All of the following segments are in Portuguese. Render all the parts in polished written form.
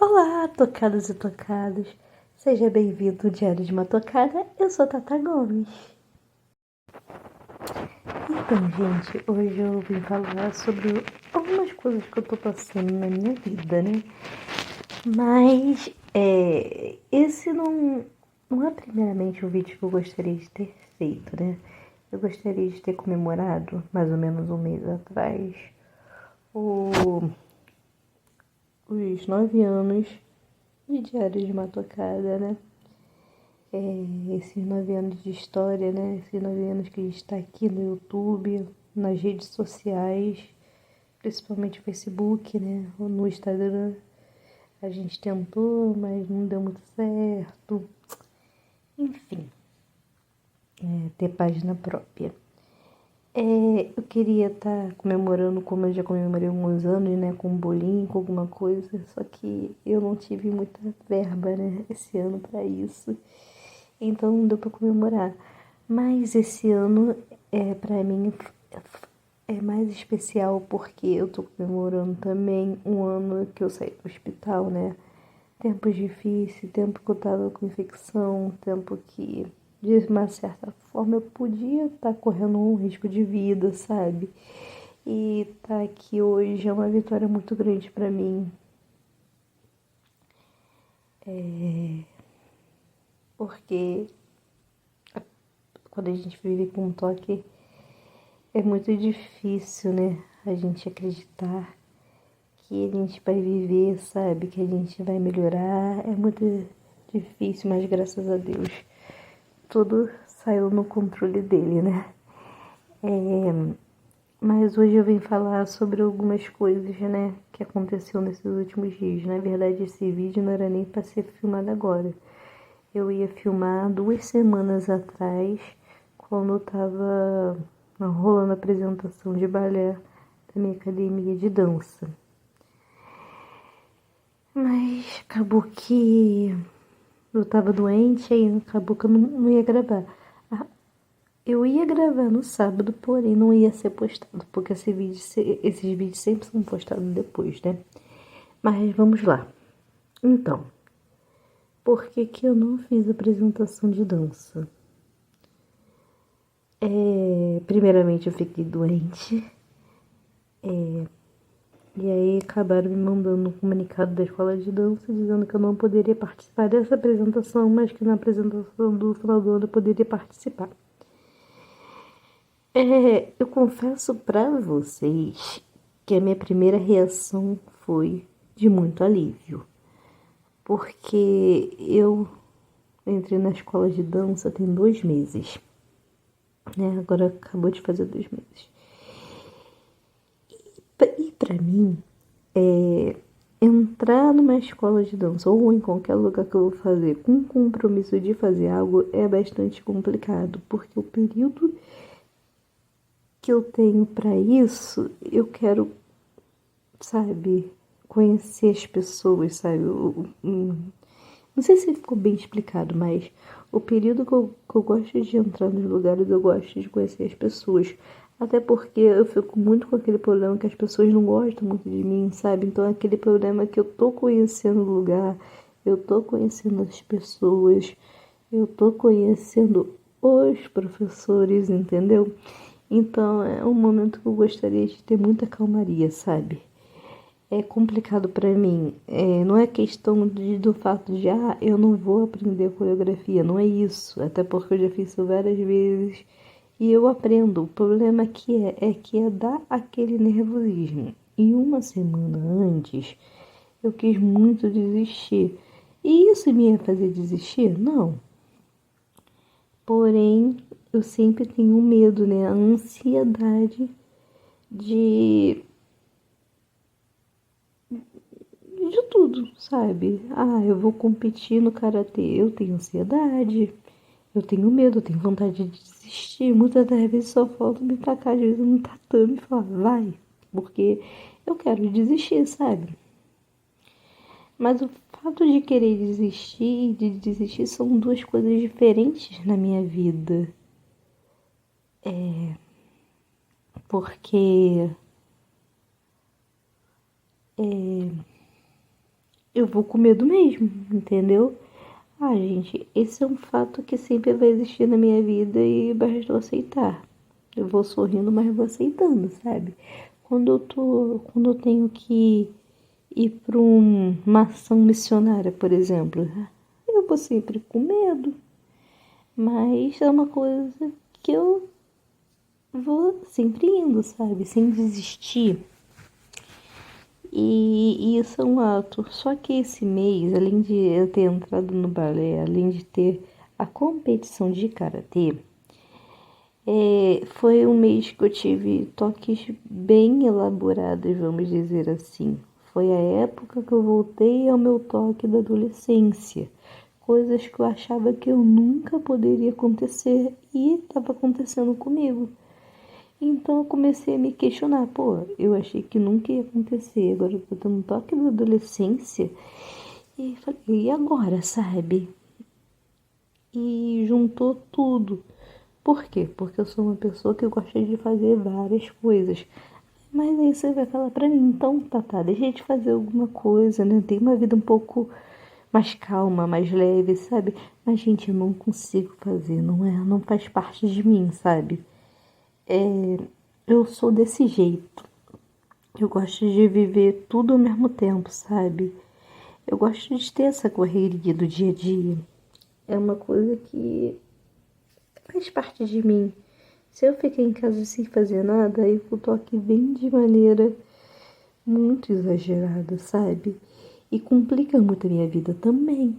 Olá, tocados e tocadas. Seja bem-vindo ao Diário de uma Tocada. Eu sou Tata Gomes. Então, gente, hoje eu vim falar sobre algumas coisas que eu tô passando na minha vida, né? Mas, esse não é primeiramente o vídeo que eu gostaria de ter feito, né? Eu gostaria de ter comemorado, mais ou menos um mês atrás, os 9 anos de Diário de uma Tocada, né? Esses 9 anos de história, né? Esses 9 anos que a gente está aqui no YouTube, nas redes sociais, principalmente o Facebook, né? Ou no Instagram. A gente tentou, mas não deu muito certo. Enfim, ter página própria. Eu queria estar comemorando como eu já comemorei alguns anos, né? Com um bolinho, com alguma coisa. Só que eu não tive muita verba, né? Esse ano para isso. Então não deu para comemorar. Mas esse ano, para mim, é mais especial porque eu tô comemorando também um ano que eu saí do hospital, né? Tempos difíceis, tempo que eu tava com infecção, tempo que, de uma certa forma, eu podia estar correndo um risco de vida, sabe? E tá aqui hoje é uma vitória muito grande para mim. Porque quando a gente vive com um toque, é muito difícil, né? A gente acreditar que a gente vai viver, sabe? Que a gente vai melhorar. É muito difícil, mas graças a Deus tudo saiu no controle dele, né? Mas hoje eu vim falar sobre algumas coisas, né? Que aconteceu nesses últimos dias. Na verdade, esse vídeo não era nem para ser filmado agora. Eu ia filmar 2 semanas atrás, quando tava rolando a apresentação de balé da minha academia de dança. Mas acabou que eu tava doente, aí acabou que eu não ia gravar. Eu ia gravar no sábado, porém não ia ser postado, porque esses vídeos sempre são postados depois, né? Mas vamos lá. Então, por que que eu não fiz apresentação de dança? Primeiramente eu fiquei doente. E aí acabaram me mandando um comunicado da escola de dança dizendo que eu não poderia participar dessa apresentação, mas que na apresentação do final do ano eu poderia participar. Eu confesso pra vocês que a minha primeira reação foi de muito alívio, porque eu entrei na escola de dança tem 2 meses, né? Agora acabou de fazer 2 meses. E pra mim, entrar numa escola de dança ou em qualquer lugar que eu vou fazer com o compromisso de fazer algo é bastante complicado, porque o período que eu tenho para isso, eu quero, sabe, conhecer as pessoas, sabe? Não sei se ficou bem explicado, mas o período que eu gosto de entrar nos lugares, eu gosto de conhecer as pessoas. Até porque eu fico muito com aquele problema que as pessoas não gostam muito de mim, sabe? Então é aquele problema que eu tô conhecendo o lugar, eu tô conhecendo as pessoas, eu tô conhecendo os professores, entendeu? Então é um momento que eu gostaria de ter muita calmaria, sabe? É complicado pra mim. Não é questão do fato de, eu não vou aprender coreografia. Não é isso. Até porque eu já fiz isso várias vezes e eu aprendo. O problema que é dar aquele nervosismo. E uma semana antes, eu quis muito desistir. E isso me ia fazer desistir? Não. Porém, eu sempre tenho medo, né? A ansiedade de tudo, sabe? Eu vou competir no karatê. Eu tenho ansiedade, eu tenho medo, eu tenho vontade de desistir. Muitas das vezes só falta me tacar de vez no tatame e falar, vai, porque eu quero desistir, sabe? Mas o fato de querer desistir e de desistir são duas coisas diferentes na minha vida. Porque eu vou com medo mesmo, entendeu? Ah, gente, esse é um fato que sempre vai existir na minha vida e basta eu aceitar. Eu vou sorrindo, mas vou aceitando, sabe? Quando eu tenho que ir para uma ação missionária, por exemplo, eu vou sempre com medo, mas é uma coisa que eu vou sempre indo, sabe? Sem desistir. E isso é um ato. Só que esse mês, além de eu ter entrado no balé, além de ter a competição de karatê, foi um mês que eu tive toques bem elaborados, vamos dizer assim. Foi a época que eu voltei ao meu toque da adolescência. Coisas que eu achava que eu nunca poderia acontecer e estava acontecendo comigo. Então eu comecei a me questionar, pô, eu achei que nunca ia acontecer, agora eu tô tendo um toque da adolescência e falei, e agora, sabe? E juntou tudo. Por quê? Porque eu sou uma pessoa que gosta de fazer várias coisas. Mas aí você vai falar pra mim, então, Tatá, deixa de fazer alguma coisa, né? Tem uma vida um pouco mais calma, mais leve, sabe? Mas, gente, eu não consigo fazer, não faz parte de mim, sabe? Eu sou desse jeito. Eu gosto de viver tudo ao mesmo tempo, sabe? Eu gosto de ter essa correria do dia a dia. É uma coisa que faz parte de mim. Se eu ficar em casa sem fazer nada, aí o toque vem de maneira muito exagerada, sabe? E complica muito a minha vida também.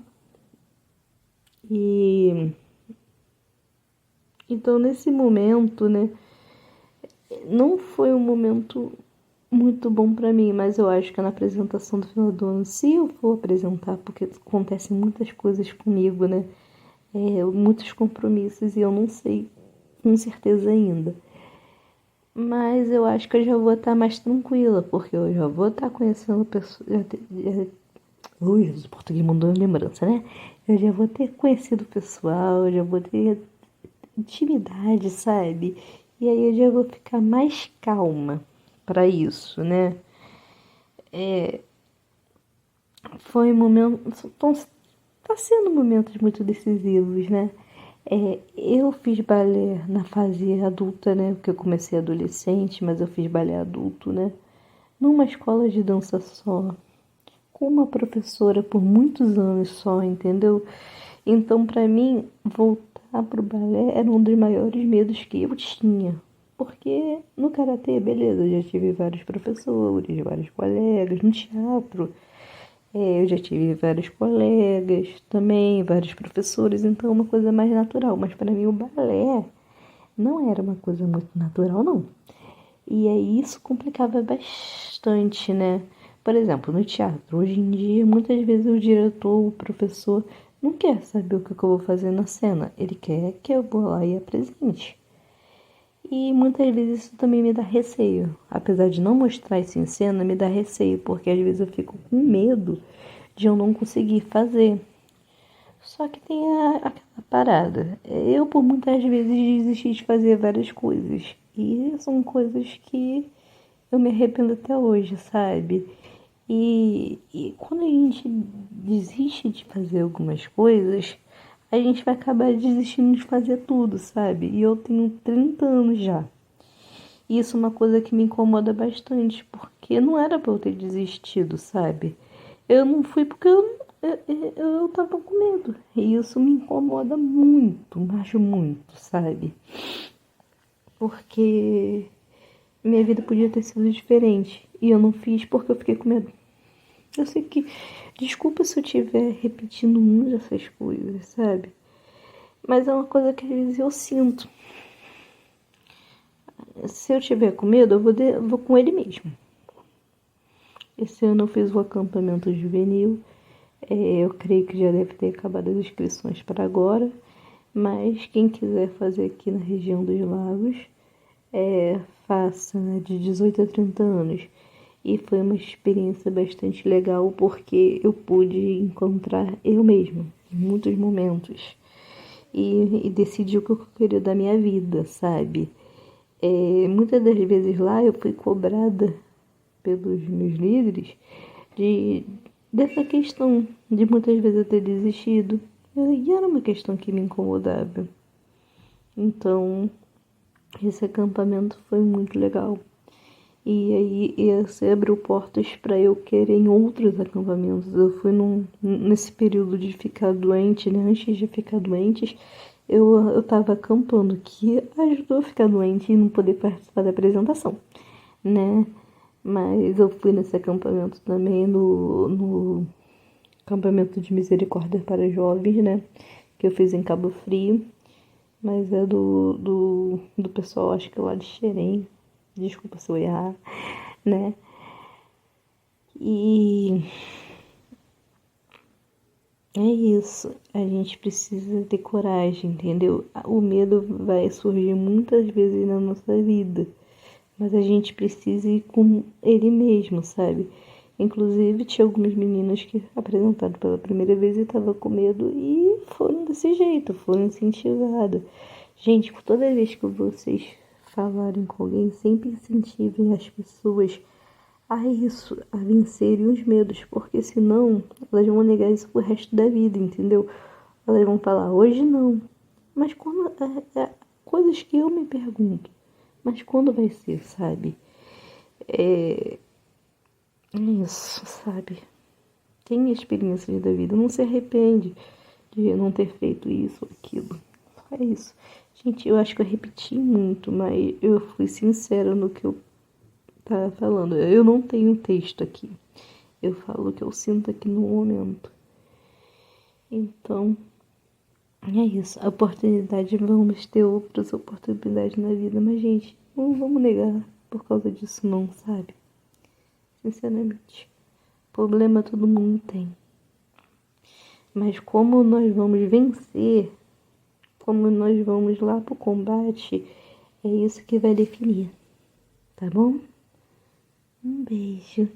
E então nesse momento, né, não foi um momento muito bom pra mim, mas eu acho que na apresentação do final do ano, se eu for apresentar, porque acontecem muitas coisas comigo, né? Muitos compromissos e eu não sei com certeza ainda. Mas eu acho que eu já vou estar mais tranquila, porque eu já vou estar conhecendo pessoas. Ui, o português mudou a lembrança, né? Eu já vou ter conhecido o pessoal, já vou ter intimidade, sabe? E aí eu já vou ficar mais calma para isso, né? Foi um momento. Tá sendo momentos muito decisivos, né? Eu fiz balé na fase adulta, né? Porque eu comecei adolescente, mas eu fiz balé adulto, né? Numa escola de dança só, com uma professora por muitos anos só, entendeu? Então, para mim, voltar pro balé era um dos maiores medos que eu tinha. Porque no karatê, beleza, eu já tive vários professores, vários colegas, no teatro, eu já tive vários colegas também, vários professores, então é uma coisa mais natural. Mas para mim o balé não era uma coisa muito natural, não. E aí isso complicava bastante, né? Por exemplo, no teatro, hoje em dia, muitas vezes o diretor, o professor, não quer saber o que eu vou fazer na cena. Ele quer que eu vou lá e apresente. E muitas vezes isso também me dá receio. Apesar de não mostrar isso em cena, me dá receio, porque às vezes eu fico com medo de eu não conseguir fazer. Só que tem aquela parada. Eu, por muitas vezes, desisti de fazer várias coisas. E são coisas que eu me arrependo até hoje, sabe? E quando a gente desiste de fazer algumas coisas, a gente vai acabar desistindo de fazer tudo, sabe? E eu tenho 30 anos já. E isso é uma coisa que me incomoda bastante, porque não era pra eu ter desistido, sabe? Eu não fui porque eu tava com medo. E isso me incomoda muito, mas muito, sabe? Porque minha vida podia ter sido diferente. E eu não fiz porque eu fiquei com medo. Eu sei que. Desculpa se eu estiver repetindo muito essas coisas, sabe? Mas é uma coisa que às vezes eu sinto. Se eu tiver com medo, eu vou com ele mesmo. Esse ano eu fiz o acampamento juvenil. Eu creio que já deve ter acabado as inscrições para agora. Mas quem quiser fazer aqui na região dos lagos, faça, né, de 18 a 30 anos. E foi uma experiência bastante legal porque eu pude encontrar eu mesma em muitos momentos. E decidir o que eu queria da minha vida, sabe? Muitas das vezes lá eu fui cobrada pelos meus líderes de dessa questão de muitas vezes eu ter desistido. E era uma questão que me incomodava. Então, esse acampamento foi muito legal. E aí esse abriu portas para eu querer em outros acampamentos. Eu fui nesse período de ficar doente, né? Antes de ficar doente, eu tava acampando, que ajudou a ficar doente e não poder participar da apresentação, né? Mas eu fui nesse acampamento também, no acampamento de misericórdia para jovens, né? Que eu fiz em Cabo Frio, mas é do pessoal, acho que lá de Xerém. Desculpa se eu errar, né? E é isso. A gente precisa ter coragem, entendeu? O medo vai surgir muitas vezes na nossa vida, mas a gente precisa ir com ele mesmo, sabe? Inclusive, tinha algumas meninas que apresentaram pela primeira vez e estavam com medo e foram desse jeito, foram incentivadas. Gente, toda vez que vocês falarem com alguém, sempre incentivem as pessoas a isso, a vencerem os medos, porque senão elas vão negar isso pro resto da vida, entendeu? Elas vão falar, hoje não. Mas quando. Coisas que eu me pergunto, mas quando vai ser, sabe? É isso, sabe? Tem experiências da vida, não se arrepende de não ter feito isso ou aquilo. É isso. Gente, eu acho que eu repeti muito, mas eu fui sincera no que eu tava falando. Eu não tenho texto aqui. Eu falo o que eu sinto aqui no momento. Então, é isso. A oportunidade, vamos ter outras oportunidades na vida, mas, gente, não vamos negar por causa disso, não, sabe? Sinceramente. Problema todo mundo tem. Mas como nós vamos vencer, como nós vamos lá pro combate, é isso que vai definir. Tá bom? Um beijo.